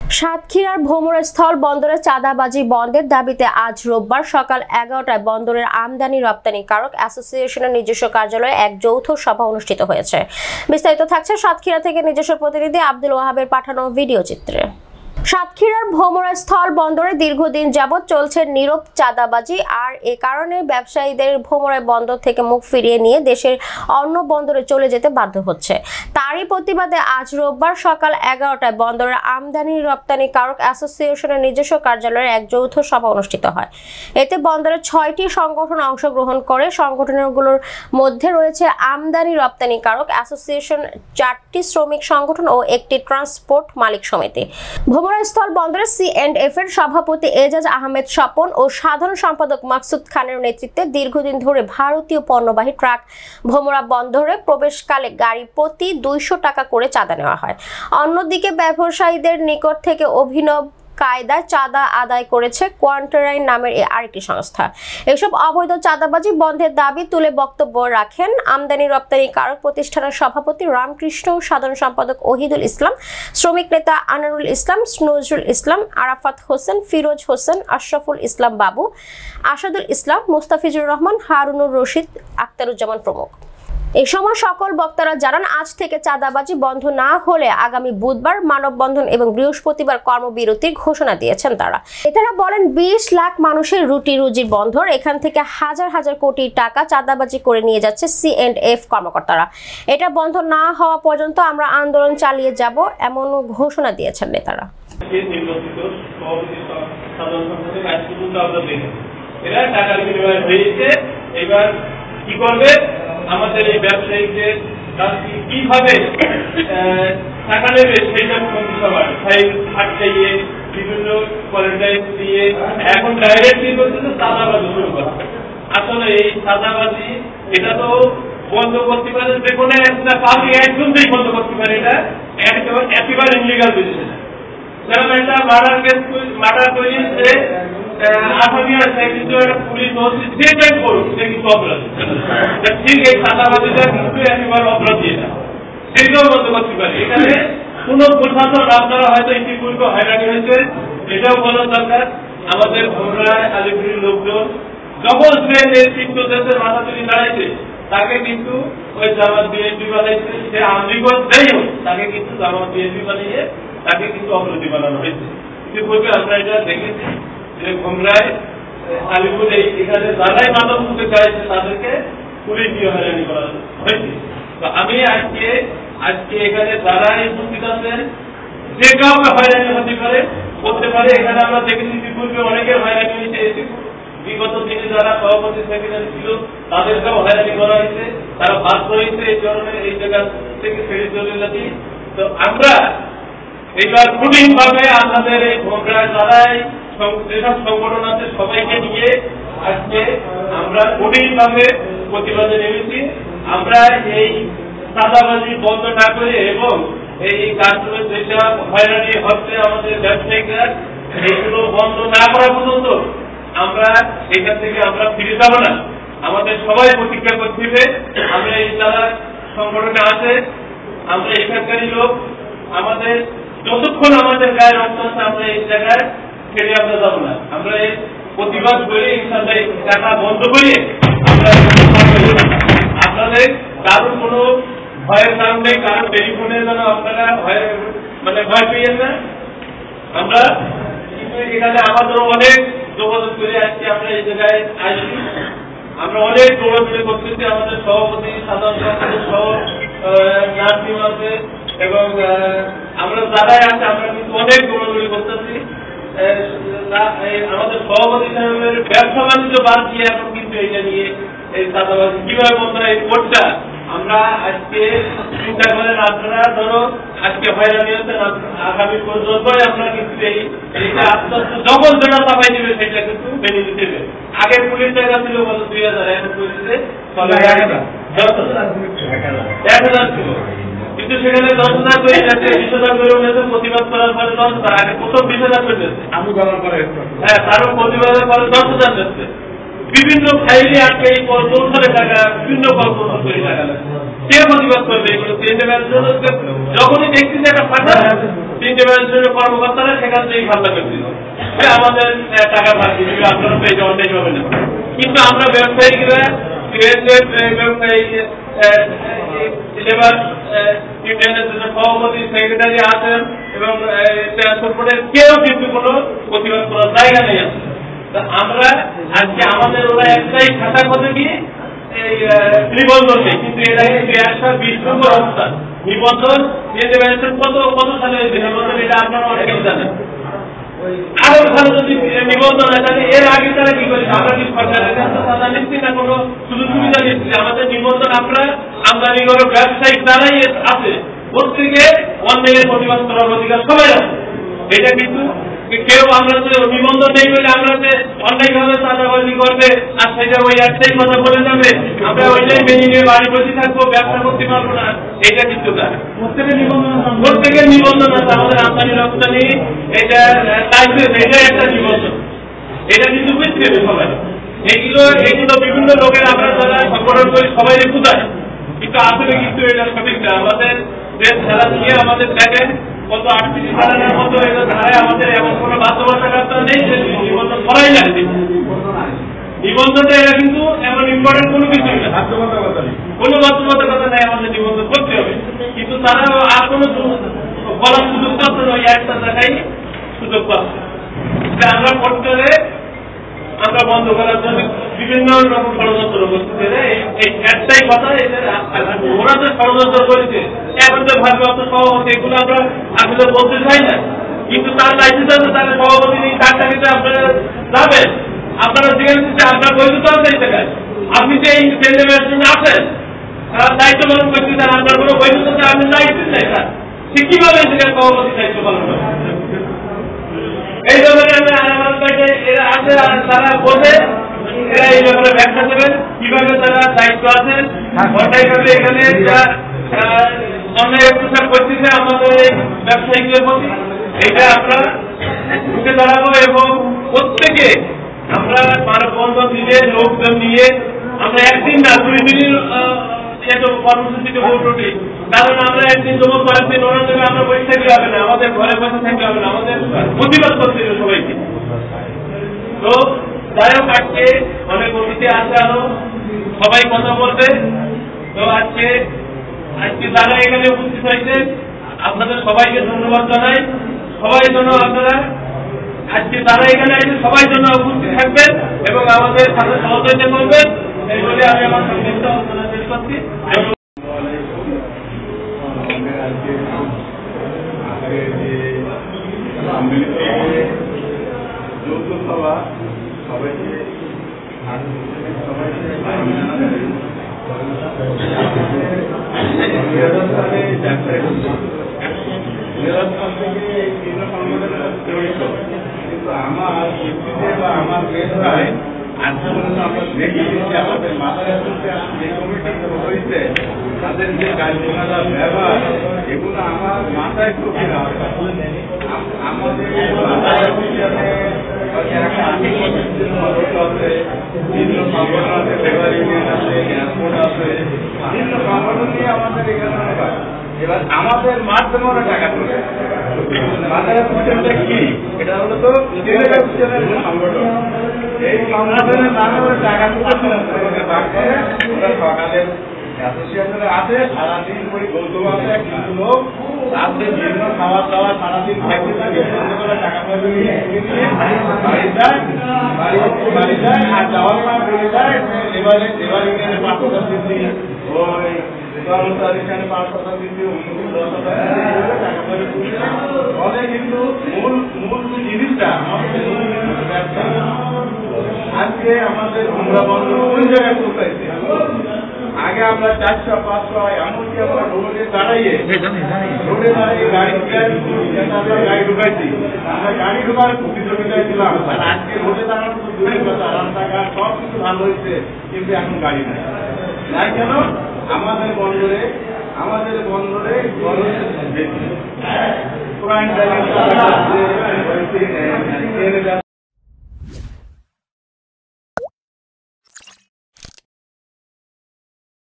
সাতক্ষীরার ভ্রমণস্থল বন্দরে চাঁদাবাজি বন্ধের দাবিতে আজ রোববার সকাল 11টায় বন্দরের আমদানি রপ্তানিকারক অ্যাসোসিয়েশনের নিজস্ব কার্যালয়ে এক যৌথ সভা অনুষ্ঠিত হয়েছে। বিস্তারিত থাকছে সাতক্ষীরা থেকে নিজস্ব প্রতিনিধি আব্দুল ওয়াহাবের পাঠানো ভিডিও চিত্রে। সাতক্ষীরার ভ্রমণস্থল বন্দরে দীর্ঘদিন যাবৎ চলছে নীরব চাঁদাবাজি, আর এ কারণে ব্যবসায়ীদের ভ্রমণ বন্দর থেকে মুখ ফিরিয়ে নিয়ে দেশের অন্য বন্দরে চলে যেতে বাধ্য হচ্ছে। তারই প্রতিবাদে আজ রোববার সকাল 11টায় বন্দরের আমদানি রপ্তানিকারক অ্যাসোসিয়েশনের নিজস্ব কার্যালয়ে এক যৌথ সভা অনুষ্ঠিত হয়। এতে বন্দরের 6টি সংগঠন অংশগ্রহণ করে। সংগঠনগুলোর মধ্যে রয়েছে আমদানি রপ্তানিকারক অ্যাসোসিয়েশন, 4টি শ্রমিক সংগঠন ও একটি ট্রান্সপোর্ট মালিক সমিতি। ভ্রমণস্থল বন্দরের C&F এর সভাপতি এজাজ আহমেদ স্বপন ও সাধারণ সম্পাদক মাকসুদ খানের নেতৃত্বে দীর্ঘদিন ধরে ভারতীয় পণ্যবাহী ট্রাক ভোমরা বন্দরে প্রবেশকালে গাড়ি প্রতি 200 টাকা করে চাঁদা নেওয়া হয়। অন্যদিকে ব্যবসায়ীদের নিকট থেকে অভিনব কায়দায় চাঁদা আদায় করেছে কোয়ান্টারাইন নামের আরেকটি সংস্থা। এসব অবৈধ চাঁদাবাজি বন্ধের দাবি তুলে বক্তব্য রাখেন আমদানি রপ্তানিকারক প্রতিষ্ঠানের সভাপতি রামকৃষ্ণ, সাধারণ সম্পাদক ওহিদুল ইসলাম, শ্রমিক নেতা আনারুল ইসলাম, নজরুল ইসলাম, আরাফাত হোসেন, ফিরোজ হোসেন, আশরাফুল ইসলাম বাবু, আসাদুল ইসলাম, মুস্তাফিজুর রহমান, হারুনুর রশিদ, আক্তারুজ্জামান প্রমুখ। এই সময় সকল বক্তারা জানান, আজ থেকে চাঁদাবাজি বন্ধ না হলে আগামী বুধবার মানববন্ধন এবং বৃহস্পতিবার কর্মবিরতির ঘোষণা দিয়েছেন তারা। এছাড়া বলেন, 20 লাখ মানুষের রুটি রুজির বন্দর, এখান থেকে হাজার হাজার কোটি টাকা চাঁদাবাজি করে নিয়ে যাচ্ছে C&F কর্মকর্তারা। এটা বন্ধ না হওয়া পর্যন্ত আমরা আন্দোলন চালিয়ে যাব, এমন ঘোষণা দিয়েছেন নেতারা। আমাদের এই ব্যবসায়ীদের কিভাবে টাকা নেবে সেইটা সবার ফাইল আটকাইয়ে বিভিন্ন কোয়ারেন্টাইন দিয়ে এখন ডাইরেক্টলি বলছে তো চাঁদাবাজি শুরু করা। আসলে এই চাঁদাবাজি এটা তো বন্ধ করতে পারে যে কোনো একটা কাউকে একজনকেই বন্ধ করতে পারে, এটা একেবারে ইনলিগাল বিজনেস। যেমন একটা মার্ডার তৈরি যে আসামি আছে কিন্তু একটা পুলিশ যেটাই করুক সে কিন্তু অপরাধ, ঠিক এই চাঁদাবাজিটা কিন্তু একেবারে অপরাধী, এটা সেটাও বন্ধ করতে পারে। এখানে কোন প্রশাসন আপনারা হয়তো ইতিপূর্বে হয়রানি হয়েছে, এটাও বলা দরকার। আমাদের ভোমরায় আলিপুরের লোকজন যখন সে নেতৃত্ব দেশের মাথা তুলে দাঁড়াইছে তাকে কিন্তু ওই জামাত বিএনপি বানাইছে, সে আমলিগত যাই হোক তাকে কিন্তু জামাত বিএনপি বানিয়ে তাকে কিন্তু অপরাধী বানানো হয়েছে। ইতিপূর্বে আমরা এটা দেখেছি যে ভোমরায় আলিপুরে এখানে যারাই মাদক মুখে চাইছে তাদেরকে পুলিশ দিয়ে হয়রানি করা হয়েছে। তো আমি আজকে এখানে যারাই উপস্থিত আছেন যে কাউকে হয়রানি করতে পারে। এখানে আমরা দেখেছি ইতিপূর্বে অনেকের হয়রানি হয়েছে, বিগত দিনে যারা সভাপতি সেক্রেটারি ছিল তাদেরকেও হয়রানি করা হয়েছে, তারা বাধ্য হয়েছে এই ধরনের এই জায়গা থেকে ছেড়ে চলে যাচ্ছি। তো আমরা এইবার কঠিন ভাবে আমাদের এই ভোমরায় যারাই যেসব সংগঠন আছে সবাইকে নিয়ে আজকে আমরা কঠিন ভাবে প্রতিবাদে নেমেছি। আমরা এই চাঁদাবাজি বন্ধ না করে এবং এই কাজগুলো যেসব হয়রানি হচ্ছে আমাদের ব্যবসায়িকরা, এইগুলো বন্ধ না করা পর্যন্ত আমরা এখান থেকে আমরা ফিরে যাব না। আমাদের সবাই প্রতিজ্ঞা করতে হবে, আমরা এই যারা সংগঠনে আছে আমরা এখানকারই লোক, আমাদের যতক্ষণ আমাদের গায়ে রক্ত আছে আমরা এই জায়গায় ছেড়ে আমরা যাবো না। আমরা এই প্রতিবাদ করে ইনশাআল্লাহ টাকা বন্ধ করে আপনাদের কারোর কোনো ভয়ের কারণ নেই, কারোর টেলিফোনে যেন আপনারা ভয় পেয়েন না। আমরা কিন্তু এখানে আমাদের অনেক যোগাযোগ করে আসছি, আমরা এই জায়গায় আসছি, আমরা অনেক দৌড়াদৌড়ি করতেছি। আমাদের সভাপতি, সাধারণ সম্পাদক সহ নার্সিং আছে এবং আমরা যারাই আছে আমরা কিন্তু অনেক দৌড়াদৌড়ি করতেছি। আমাদের সভাপতি সাহেবের ব্যবসা বাণিজ্য বাদ দিয়ে এখন কিন্তু এটা নিয়ে এই চাঁদাবাজি কিভাবে বন্ধ এই কোর্টটা আমরা আজকে চিন্তা করেন। আপনারা ধরো আজকে হয়রানি হচ্ছেন, আগামী পর্যন্তই আমরা কিন্তু এইটা আস্তে আস্তে যখন যেটা চাপাই দেবে সেটা কিন্তু মেনে নিতে হবে। আগে পুলিশ জায়গা ছিল বলো 2000, এখন পুলিশে 10,000 ছিল, কিন্তু সেখানে 10,000 করে যাচ্ছে, 20,000 করে উঠেছে। প্রতিবাদ করার পরে 10,000, আগে প্রথম 20,000 করে যাচ্ছে, হ্যাঁ তারও প্রতিবাদের পরে 10,000 যাচ্ছে। বিভিন্ন ফাইলে আজকে এই কল্পনা টাকা, বিভিন্ন কল্পনা করে টাকা লাগছে। কে প্রতিবাদ করবে এগুলো? যখনই দেখছি যে একটা ফাঁকা কর্মকর্তারা সেখান থেকে হামলা করছিল, আমাদের টাকা পাচ্ছি আপনারা পেয়ে অন্যায় হবে না। কিন্তু আমরা ব্যবসায়ীরা লেবার ইউনিয়নের জন্য সভাপতি সেক্রেটারি আছেন এবং ট্রান্সপোর্টের কেউ কিন্তু কোনো প্রতিবাদ করার জায়গা নেই আছে। আমরা আজকে আমাদের ওরা একটাই খাতা করতে গিয়ে নিবন্ধন নেই, কিন্তু এটা কিন্তু 120 নম্বর অবস্থা। নিবন্ধন কত সালে হয়েছে নিবন্ধন, এটা আপনারা অনেকেই জানেন। আরো ভালো যদি নিবন্ধন হয় তাহলে এর আগে তারা কি করেছে? আমরা কি সরকারের কাছে চাঁদা নিচ্ছি না কোনো সুযোগ সুবিধা নিচ্ছি? আমাদের নিবন্ধন আমরা আমদানি করে ব্যবসায়িক দ্বারাই আছে, প্রত্যেকে অন্যায়ের প্রতিবাদ করার অধিকার সবাই আছে। এটা কিন্তু কেউ আমরা যে নিবন্ধন নেই বলে আমরা যে অন্যায়ভাবে চাঁদাবাজি করবে আর সেটা ওই একটাই কথা বলে যাবে, আমরা ওইটাই মেনে নিয়ে বাড়ি বসে থাকবো, ব্যবসা করতে পারবো না, এটা কিন্তু না। প্রত্যেকের নিবন্ধন আছে, আমাদের আমদানি রপ্তানি এটা লাইসেন্স, এটা একটা নিবন্ধন, এটা কিন্তু বুঝতে হবে সবাই। এগুলো বিভিন্ন লোকের আমরা যারা সংগঠন করি সবাই বুঝায়, কিন্তু আসলে কিন্তু এটা সঠিক না। আমাদের দেশ খেলা নিয়ে আমাদের দেখেন কত 38 ধারার মতো ধারায় আমাদের এমন কোনো বাধ্যবাধকতা নেই যে নিবন্ধন করাই লাগবে। নিবন্ধনটা এটা কিন্তু এমন ইম্পর্টেন্ট কোনো কিছু না, কোনো বাধ্যবাধকতা নেই আমাদের নিবন্ধন করতে হবে। কিন্তু তারা আর কোনো বলার সুযোগ পাচ্ছে না, ওই একটা জায়গায় সুযোগ পাচ্ছে। আমরা পর্যায়ে আমরা বন্ধ করার জন্য বিভিন্ন রকম ষড়যন্ত্র করতে, এই একটাই কথা, ওরা যে ষড়যন্ত্র করেছে এখন তো ভারপ্রাপ্ত সভাপতি, এগুলো আমরা আসলে বলতে চাই না, কিন্তু তার লাইসেন্স আছে, তার সভাপতি নেই, তার চাকরিতে আপনারা যাবেন, আপনারা জিজ্ঞাসা আপনার বৈধতা আছে এই জায়গায়, আপনি যে এই কেন্দ্রের জন্য আসেন, তারা দায়িত্ব পালন করছেন, তার আপনার কোনো বৈধতা আপনি লাইসেন্স নেই, স্যার সে কিভাবে এই জায়গায় সভাপতি দায়িত্ব পালন করেন? এই ব্যাপারে এরা আছে, তারা বোঝে, এরা এই ব্যাপারে ব্যাখ্যা দেবেন কিভাবে তারা দায়িত্ব আছেন, অন্যায়ভাবে এখানে অন্যায় অত্যাচার করতেছে আমাদের এই ব্যবসায়ীদের প্রতি, এটা আমরা ঢুকে দাঁড়াবো এবং প্রত্যেকে আমরা মানববন্ধন দিয়ে লোকজন নিয়ে আমরা একদিন না 2 দিনের কর্মসূচিতে ভোট, কারণ আমরা একদিন দেবো, কয়েকদিন ওরা দেবে, আমরা বসে থাকলে হবে না, আমাদের ঘরে বসে থাকলে হবে না, আমাদের প্রতিবাদ করতে হবে সবাইকে। তো যাই হোক, আজকে অনেক অতিথি আছে, আরো সবাই কথা বলবে। তো আজকে যারা এখানে উপস্থিত হয়েছে আপনাদের সবাইকে ধন্যবাদ জানাই। সবাই জন্য আপনারা আজকে যারা এখানে আছে সবাই জন্য উপস্থিত থাকবেন এবং আমাদের সাথে সহযোগিতা করবেন, এই বলে আমি আমার সংক্ষিপ্ত আলোচনা শেষ করছি। সবাইকে কিন্তু আমার বা আমার পেশায় আজ পর্যন্ত আমরা দেখি যে আমাদের মাথায় যে কমিটি হয়েছে তাদের যে কার্যকলাপ ব্যবহার, এগুলো আমার মাথায় খুব আমাদের বিভিন্ন সংগঠন আছে, লেবার ইউনিয়ন আছে, এয়ারপোর্ট আছে, বিভিন্ন সংগঠন নিয়ে আমাদের এখানে এবার আমাদের মাধ্যমে ওরা টাকা তোলে। বাজারের সিস্টেমটা কি? এটা হলো তো সংগঠন, এই সংগঠনের নামে ওরা টাকা তুলে সকালে অ্যাসোসিয়েশনে আছে, সারাদিন ওই গৌতম আছে কিছু লোক রাত্রে বিভিন্ন খাবার দাওয়া সারাদিন থাকতে থাকে, টাকা পয়সা নিয়ে বাড়ি যায়, বাড়ি যায় আর যাওয়ার পর বলে যায় লেবার ইউনিয়নে 5,000 দিচ্ছি, ওই কর্মচারীখানে 5,000 দিচ্ছি, অন্য 10,000 টাকা পয়সা তুলছে। ফলে কিন্তু মূল জিনিসটা আমাদের ব্যবসা। আজকে আমাদের ঘুমরা বন্ধ কোন জায়গায় পৌঁছাইছে? আগে আমরা 400-500 এমনকি আমরা রোডে দাঁড়িয়ে গাড়ি ঢুকাইছি, আমরা গাড়ি ঢুকার প্রতিযোগিতায় ছিলাম। আজকে রোডে দাঁড়ানো তো দূরের কথা, রাস্তাঘাট সব কিছু ভালো হয়েছে, কিন্তু এখন গাড়ি নাই। তাই কেন? আমাদের বন্দরে